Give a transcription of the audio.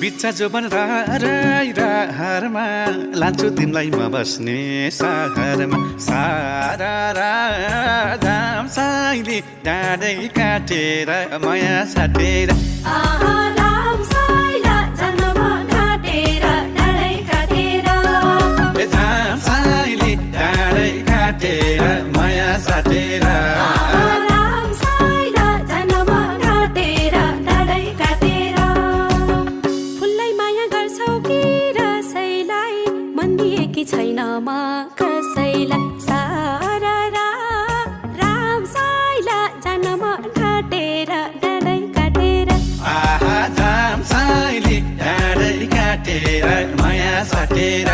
बिच्चा जोबन रारमा लान्छु तिमीलाई म बस्ने सहरमा सारा राम साइली डाँडै काटेर माया साटेर राम साइला जन्म काटेर डाँडै काटेर जाम साइली डाँडै काटेर माया साटेर राम साइला जन्म काटेर डाँडै काटेर फुललाई माया गर्छौ कि रसैलाई मन दिएकी छैन म कसैलाई सारा राम साइला जन्म काटेर डाँडै काटेर जाम साइली डाँडै काटेर माया साटेर